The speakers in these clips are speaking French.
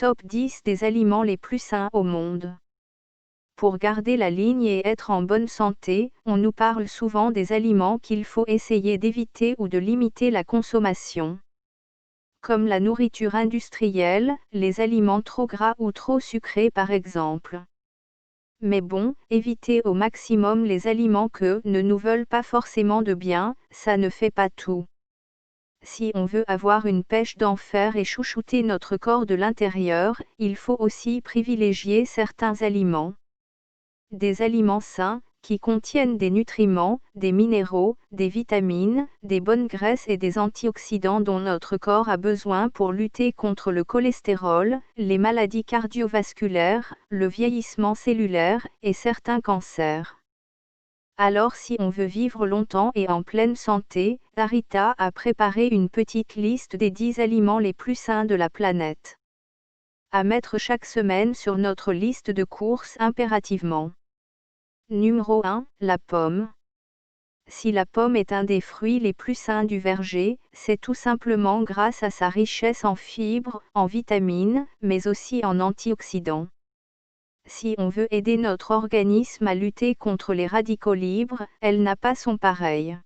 top 10 des aliments les plus sains au monde. Pour garder la ligne et être en bonne santé, on nous parle souvent des aliments qu'il faut essayer d'éviter ou de limiter la consommation. Comme la nourriture industrielle, les aliments trop gras ou trop sucrés par exemple. Mais bon, éviter au maximum les aliments que ne nous veulent pas forcément de bien, ça ne fait pas tout. Si on veut avoir une pêche d'enfer et chouchouter notre corps de l'intérieur, il faut aussi privilégier certains aliments. Des aliments sains, qui contiennent des nutriments, des minéraux, des vitamines, des bonnes graisses et des antioxydants dont notre corps a besoin pour lutter contre le cholestérol, les maladies cardiovasculaires, le vieillissement cellulaire et certains cancers. Alors si on veut vivre longtemps et en pleine santé, Arita a préparé une petite liste des 10 aliments les plus sains de la planète. À mettre chaque semaine sur notre liste de courses impérativement. Numéro 1, la pomme. Si la pomme est un des fruits les plus sains du verger, c'est tout simplement grâce à sa richesse en fibres, en vitamines, mais aussi en antioxydants. Si on veut aider notre organisme à lutter contre les radicaux libres, elle n'a pas son pareil.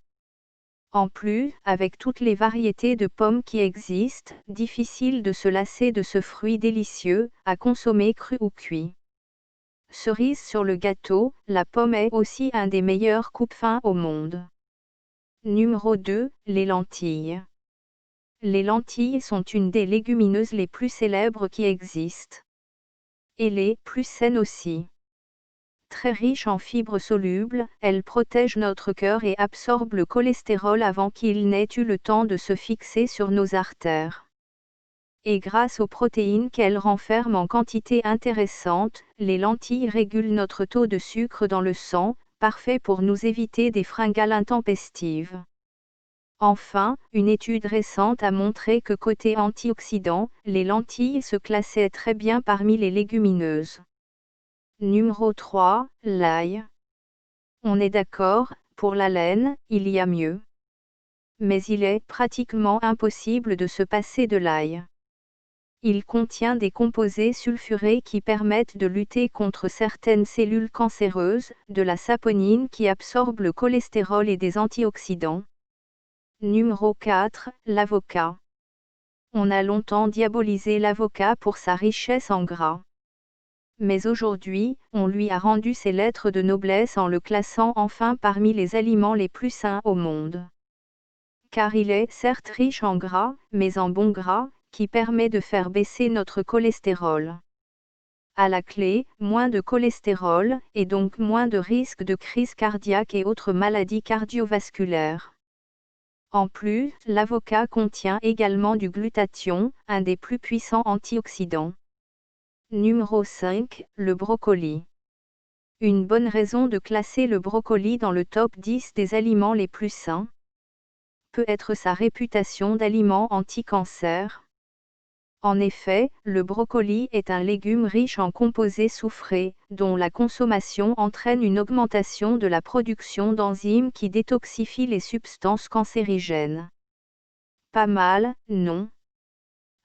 En plus, avec toutes les variétés de pommes qui existent, difficile de se lasser de ce fruit délicieux, à consommer cru ou cuit. Cerise sur le gâteau, la pomme est aussi un des meilleurs coupe-faim au monde. Numéro 2, les lentilles. Les lentilles sont une des légumineuses les plus célèbres qui existent. Et les plus saines aussi. Très riches en fibres solubles, elles protègent notre cœur et absorbent le cholestérol avant qu'il n'ait eu le temps de se fixer sur nos artères. Et grâce aux protéines qu'elles renferment en quantité intéressante, les lentilles régulent notre taux de sucre dans le sang, parfait pour nous éviter des fringales intempestives. Enfin, une étude récente a montré que côté antioxydants, les lentilles se classaient très bien parmi les légumineuses. Numéro 3, l'ail. On est d'accord, pour la laine, il y a mieux. Mais il est pratiquement impossible de se passer de l'ail. Il contient des composés sulfurés qui permettent de lutter contre certaines cellules cancéreuses, de la saponine qui absorbe le cholestérol et des antioxydants. Numéro 4, l'avocat. On a longtemps diabolisé l'avocat pour sa richesse en gras. Mais aujourd'hui, on lui a rendu ses lettres de noblesse en le classant enfin parmi les aliments les plus sains au monde. Car il est certes riche en gras, mais en bon gras, qui permet de faire baisser notre cholestérol. À la clé, moins de cholestérol, et donc moins de risque de crise cardiaque et autres maladies cardiovasculaires. En plus, l'avocat contient également du glutathion, un des plus puissants antioxydants. Numéro 5, le brocoli. Une bonne raison de classer le brocoli dans le top 10 des aliments les plus sains peut être sa réputation d'aliment anti-cancer. En effet, le brocoli est un légume riche en composés soufrés, dont la consommation entraîne une augmentation de la production d'enzymes qui détoxifient les substances cancérigènes. Pas mal, non?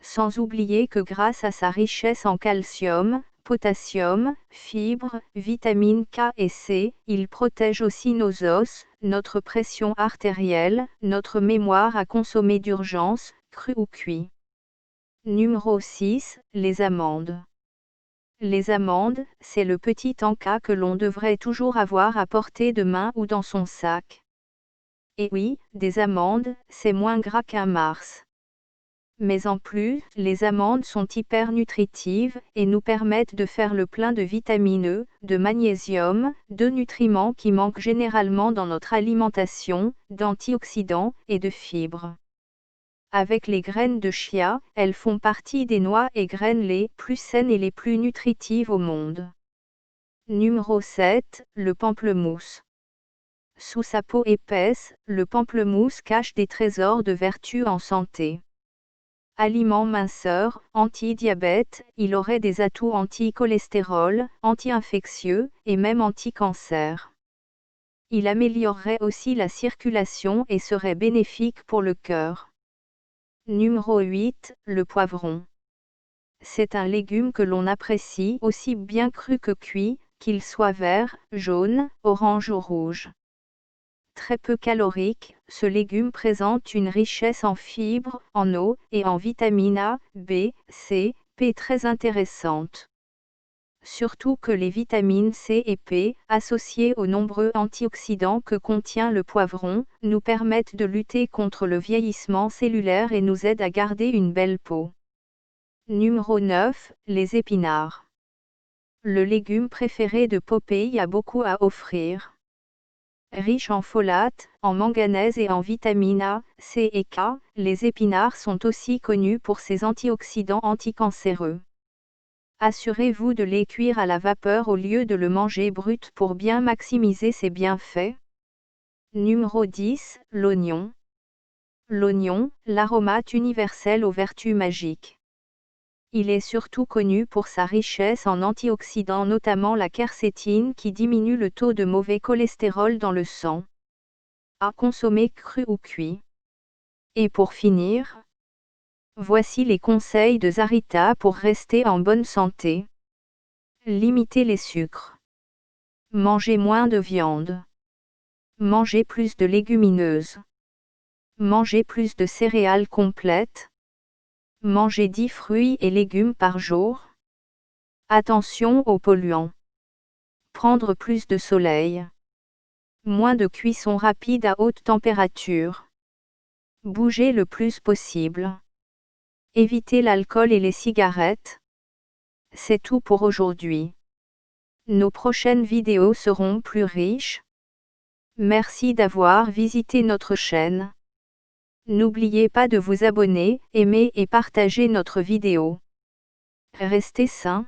Sans oublier que grâce à sa richesse en calcium, potassium, fibres, vitamines K et C, il protège aussi nos os, notre pression artérielle, notre mémoire à consommer d'urgence, cru ou cuit. Numéro 6, les amandes. Les amandes, c'est le petit encas que l'on devrait toujours avoir à portée de main ou dans son sac. Et oui, des amandes, c'est moins gras qu'un Mars. Mais en plus, les amandes sont hyper nutritives et nous permettent de faire le plein de vitamine E, de magnésium, de nutriments qui manquent généralement dans notre alimentation, d'antioxydants et de fibres. Avec les graines de chia, elles font partie des noix et graines les plus saines et les plus nutritives au monde. Numéro 7, le pamplemousse. Sous sa peau épaisse, le pamplemousse cache des trésors de vertu en santé. Aliment minceur, anti-diabète, il aurait des atouts anti-cholestérol, anti-infectieux, et même anti-cancer. Il améliorerait aussi la circulation et serait bénéfique pour le cœur. Numéro 8, le poivron. C'est un légume que l'on apprécie aussi bien cru que cuit, qu'il soit vert, jaune, orange ou rouge. Très peu calorique, ce légume présente une richesse en fibres, en eau et en vitamines A, B, C, P très intéressante. Surtout que les vitamines C et P, associées aux nombreux antioxydants que contient le poivron, nous permettent de lutter contre le vieillissement cellulaire et nous aident à garder une belle peau. Numéro 9, les épinards. Le légume préféré de Popeye a beaucoup à offrir. Riche en folate, en manganèse et en vitamines A, C et K, les épinards sont aussi connus pour ses antioxydants anticancéreux. Assurez-vous de les cuire à la vapeur au lieu de le manger brut pour bien maximiser ses bienfaits. Numéro 10, l'oignon. L'oignon, l'aromate universel aux vertus magiques. Il est surtout connu pour sa richesse en antioxydants, notamment la quercétine qui diminue le taux de mauvais cholestérol dans le sang. À consommer cru ou cuit. Et pour finir, voici les conseils de Zarita pour rester en bonne santé. Limitez les sucres. Mangez moins de viande. Mangez plus de légumineuses. Mangez plus de céréales complètes. Mangez 10 fruits et légumes par jour. Attention aux polluants. Prendre plus de soleil. Moins de cuisson rapide à haute température. Bougez le plus possible. Évitez l'alcool et les cigarettes. C'est tout pour aujourd'hui. Nos prochaines vidéos seront plus riches. Merci d'avoir visité notre chaîne. N'oubliez pas de vous abonner, aimer et partager notre vidéo. Restez sains.